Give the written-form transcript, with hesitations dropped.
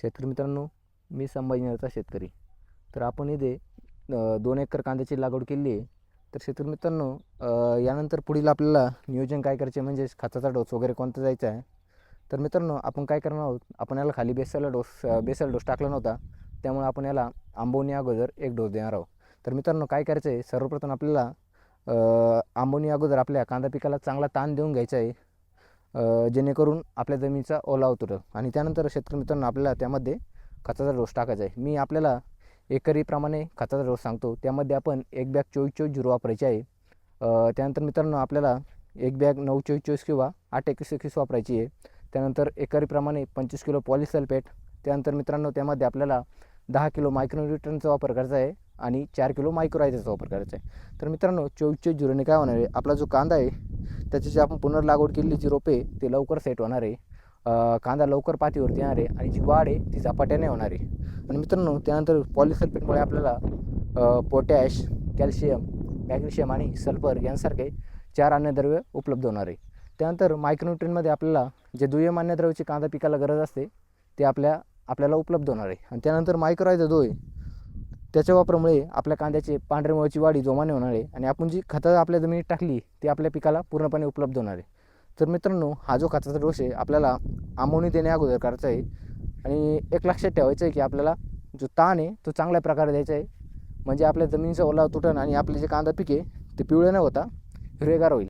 शेतकरी मित्रांनो, मी संभाजीनगरचा शेतकरी. तर आपण इथे 2 एकर कांद्याची लागवड केली आहे. तर शेतकरी मित्रांनो, यानंतर पुढील आपल्याला नियोजन काय करायचे म्हणजे खताचा डोस वगैरे कोणता द्यायचा आहे. तर मित्रांनो, आपण काय करणार आहोत, आपण याला खाली बेसल डोस टाकला नव्हता, त्यामुळे आपण याला आंबवणी अगोदर एक डोस देणार आहोत. तर मित्रांनो, काय करायचं आहे, सर्वप्रथम आपल्याला आंबवणी अगोदर आपल्या कांदा पिकाला चांगला ताण देऊन घ्यायचा आहे, जेणेकरून आपल्या जमिनीचा ओलावा उतरेल. आणि त्यानंतर शेतकरी मित्रांनो, आपल्याला त्यामध्ये खताचा डोस टाकायचा आहे. मी आपल्याला एकरीप्रमाणे खताचा डोस सांगतो. त्यामध्ये आपण एक बॅग 24-24 वापरायची आहे. त्यानंतर मित्रांनो, आपल्याला एक बॅग 9-24-24 किंवा 8-21-21 वापरायची आहे. त्यानंतर एकरीप्रमाणे 25 किलो पॉलिसल्फेट. त्यानंतर मित्रांनो, त्यामध्ये आपल्याला 10 किलो मायक्रोन्यूट्रनचा वापर करायचा आहे आणि 4 किलो मायक्रोरायझरचा वापर करायचा आहे. तर मित्रांनो, 24-24 काय होणार आहे, आपला जो कांदा आहे त्याची जी आपण पुनर्लागवड केलेली जी रोपे ते लवकर सेट होणार आहे. कांदा लवकर पातीवरती येणार आहे आणि जी वाढ आहे ती झपाट्याने होणार आहे. आणि मित्रांनो, त्यानंतर पॉलिसल्फेटमुळे आपल्याला पोटॅश, कॅल्शियम, मॅग्नेशियम आणि सल्फर यांसारखे 4 अन्नद्रव्य उपलब्ध होणार आहे. त्यानंतर मायक्रोन्यूट्रियनमध्ये आपल्याला जे दुय्यम अन्नद्रव्याची कांदा पिकाला गरज असते ते आपल्याला उपलब्ध होणार आहे. आणि त्यानंतर मायक्रोरायझर जो आहे त्याच्या वापरामुळे आपल्या कांद्याचे पांढऱ्या मुळाची वाढी जोमाने होणार आहे आणि आपण जी खतं आपल्या जमिनीत टाकली ती आपल्या पिकाला पूर्णपणे उपलब्ध होणार आहे. तर मित्रांनो, हा जो खताचा डोस आहे आपल्याला आंबवणी देण्या अगोदर करायचा आहे. आणि एक लक्षात ठेवायचं आहे की आपल्याला जो ताण आहे तो चांगल्या प्रकारे द्यायचा आहे, म्हणजे आपल्या जमिनीचा ओलावा तुटन आणि आपले जे कांदा पीक आहे ते पिवळे न होता हिरवेगार होईल.